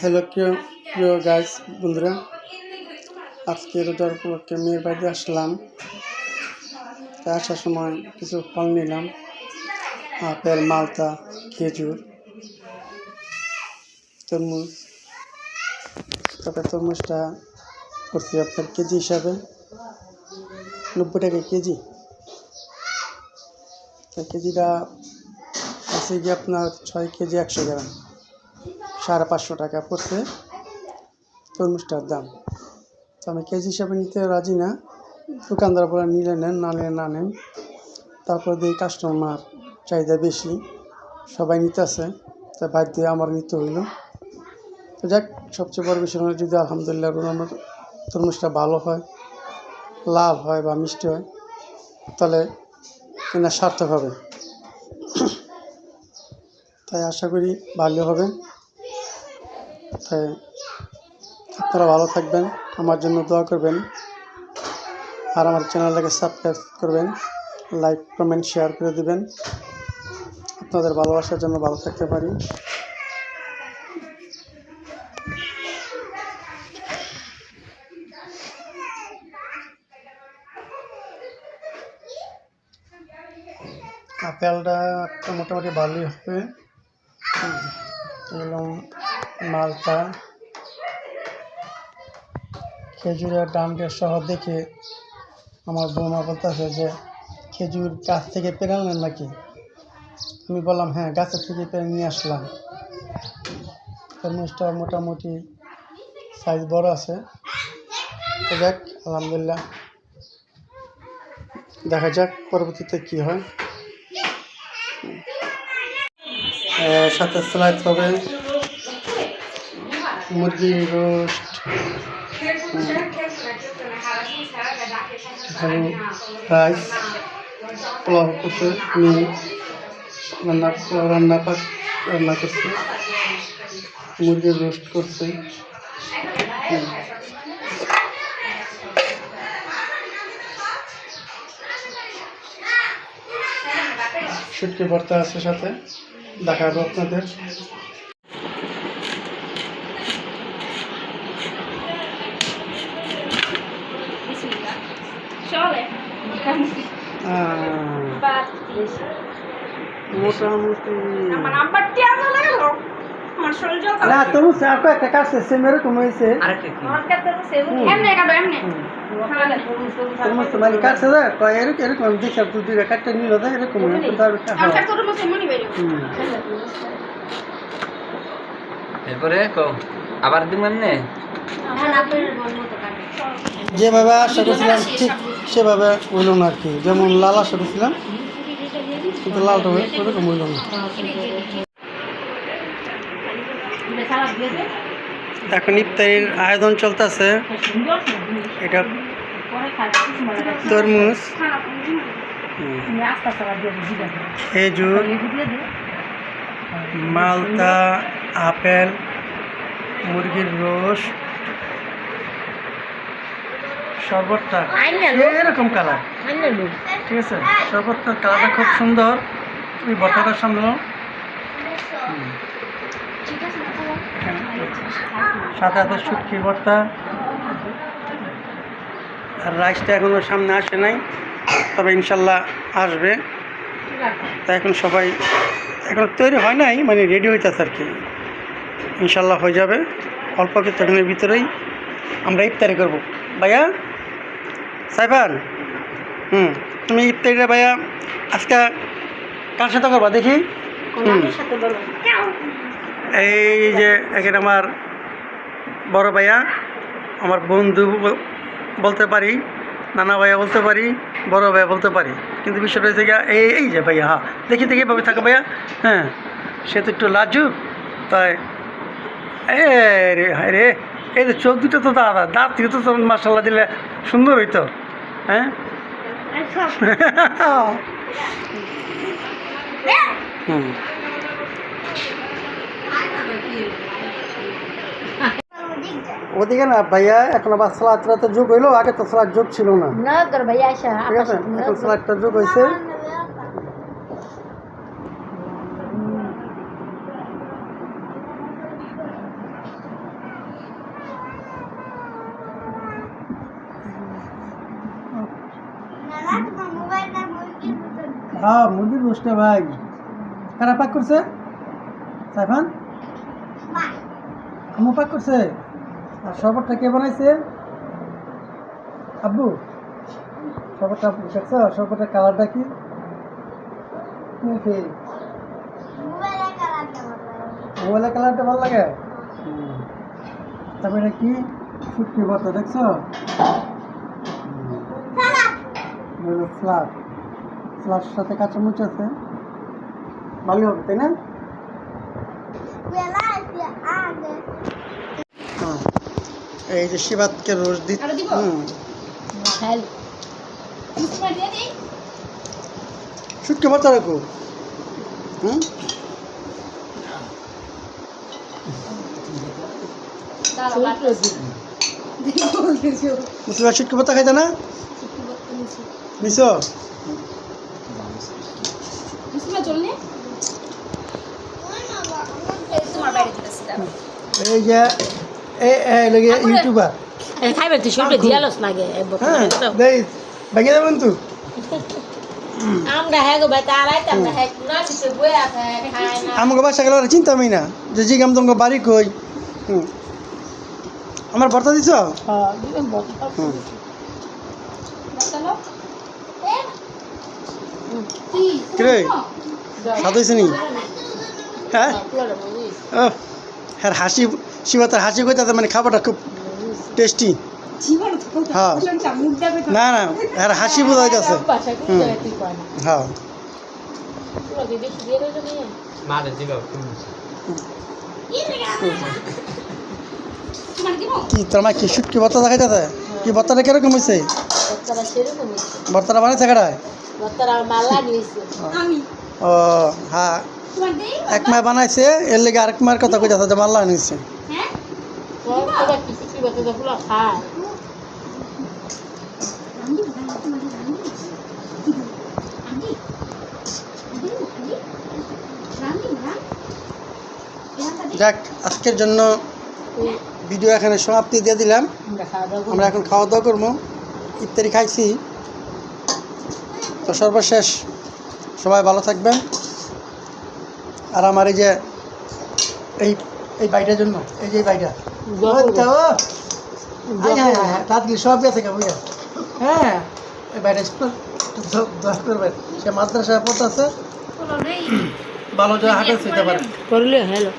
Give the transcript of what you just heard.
Hello প্রিয় guys বন্ধুরা, আজকে রোজার উপলক্ষে মেয়ের বাড়িতে আসলাম। তাই আসার সময় কিছু ফল নিলাম, আপেল, মালতা, খেজুর, তরমুজ। তবে তরমুজটা করছি আপনার কেজি হিসাবে 90 টাকা কেজি। তাই কেজিটা আছে গিয়ে আপনার 6 কেজি 100 গ্রাম, 550 টাকা পড়ছে তরমুজটার দাম। তো আমি কেজি হিসাবে নিতে রাজি না, দোকানদার বলে নিলে নেন, না নিলে না নেন। তারপর দিয়ে কাস্টমার চাহিদা বেশি, সবাই নিতে আছে, তাই বাদ দিয়ে আমার নিতে হইল। তো যাক, সবচেয়ে বড় বিষয় হলো যদি আলহামদুলিল্লাহ আমার তরমুজটা ভালো হয়, লাল হয় বা মিষ্টি হয়, তাহলে কেনা সার্থক হবে। তাই আশা করি ভালো হবে। তাই আপনারা ভালো থাকবেন, আমার জন্য দোয়া করবেন, আর আমার চ্যানেলটাকে সাবস্ক্রাইব করবেন, লাইক কমেন্ট শেয়ার করে দিবেন। আপনাদের ভালোবাসার জন্য ভালো থাকতে পারি। আপেলটা মোটামুটি ভালোই হবে। এবং মালটা, খেজুরের দামটা সহ দেখে আমার বৌমা বলতেছে যে খেজুর গাছ থেকে পেরে আনলেন নাকি? আমি বললাম হ্যাঁ, গাছের থেকে পেরে নিয়ে আসলাম। তরমুজটা মোটামুটি সাইজ বড় আছে। তো যাক, আলহামদুলিল্লাহ, দেখা যাক পরবর্তীতে কী হয়। সাথে স্যালাড হবে, মুরগির রোস্ট, রাইস, পোলাও করছে, রান্না করছে, মুরগির রোস্ট করছে। শুটকি ভর্তা আছে সাথে, দেখাবো আপনাদের। মোটামুটি না, তবু একটা কাছে সেম এরকম হয়েছে। মানে কাছে এরকম দেখছি দুই একটা নিল এরকম। এরপরে আবার দিবেন না, যেভাবে আশা করছিলাম ঠিক সেভাবে হইল না আর কি। যেমন লাল আশা করছিলাম, কিন্তু লালটা ওরকম হইল না। এখন ইফতারির আয়োজন চলতেছে। এটা তরমুজ, খেজুর, মালতা, আপেল, মুরগির রোস্ট, শরবতটা এরকম কালার, ঠিক আছে? শরবতটার কালারটা খুব সুন্দর। তুমি ভর্তাটার সামনে সাথে সাথে শুটকি ভর্তা, আর রাইসটা এখনো সামনে আসে নাই, তবে ইনশাল্লাহ আসবে। তা এখন সবাই এখন তৈরি হয় নাই, মানে রেডি হইতেছে আর কি। ইনশাল্লাহ হয়ে যাবে অল্প কিছুক্ষণের ভিতরেই। আমরা ইফতারি করবো। ভাইয়া সাইফান, তুমি ইফতারিটা ভাইয়া আজকে কার সাথে করবা দেখি? এই যে এখানে আমার বড় ভাইয়া, আমার বন্ধু বলতে পারি, নানা ভাইয়া বলতে পারি, বড় ভাইয়া বলতে পারি, কিন্তু বিষয়টা হয়েছে গিয়া এই যে ভাইয়া, হ্যাঁ দেখি এভাবে থাকে ভাইয়া। হ্যাঁ, সে তো একটু লাজুক, তাই রে হায় রে, এই যে চোখ দুটো তো দাঁত থেকে তো মাসাল্লাহ দিলে সুন্দর হইতো। হ্যাঁ ওদিকে না ভাইয়া, এখন আবার স্যালাডটা তো যোগ হইলো, আগে তো স্যালাড যোগ ছিল না। ঠিক আছে, এখন স্যালাডটা যোগ হয়েছে। হ্যাঁ মুরগির গোষ্ঠটা ভাই কারা পাক করছে সাইফান আম্মু পাক করছে আর শরবতটা কে বানাইছে আব্বু শরবতটা দেখছো শরবতের কালারটা কি মোবাইলের কালারটা ভালো লাগে তারপরে এটা কি শুটকি ভর্তা দেখছো ফ্লাট ফ্লাটের সাথে কাঁচামরিচ আছে ভালো হবে তাই না হ্যাঁ এই যে শিবাতকে রোজ দিচ্ছি শুটকি ভর্তা রাখো হুম মুসলিম শুটকি ভর্তা খাইতে না নিছো এই যে এই লাগে ইউটিউবার খাইবে তুই শুনবে দিয়ালস লাগে হ্যাঁ দেই ভেঙে দেবেন তো আমরা হ্যাঁ গো বেটা আড়াইতে আমরা হ্যাঁ না কিছু বই আছে খায় না আমাকে বাসা গেলে ওরা চিন্তামই না যে জিগাম তোমাকে বাড়ি কই আমার ভর্তা দিছ হুম কিরে স্বাদ হয়েছে নি হ্যাঁ হ্যাঁ হাসি শিবতার হাসি কই তাতে মানে খাবারটা খুব টেস্টি হ্যাঁ না না হ্যাঁ হাসি বোঝা যাচ্ছে হ্যাঁ মারে জিগাও কি তোমার কি শুটকি ভর্তা দেখাই যাতে কি ভর্তাটা কিরকম হয়েছে ভর্তাটা বানিয়েছে কেডায় ও হ্যাঁ এক মায় বানাইছে এর লেগে আরেক মায়ের কথা কই যাচ্ছে যে মাল্লা নিচ্ছে যাক আজকের জন্য ভিডিও এখানে সমাপ্তি দিয়ে দিলাম আমরা এখন খাওয়া দাওয়া করবো ইফতারি খাইছি তো সর্বশেষ সবাই ভালো থাকবেন আর আমার এই যে এই বাইটার জন্য এই যে বাইটা রাতগুলি সব গেছে বুঝা হ্যাঁ এই বাইটা দোয়া করবেন সে মাদ্রাসায় পড়তেছে ভালো যে হাঁটে পারে হ্যালো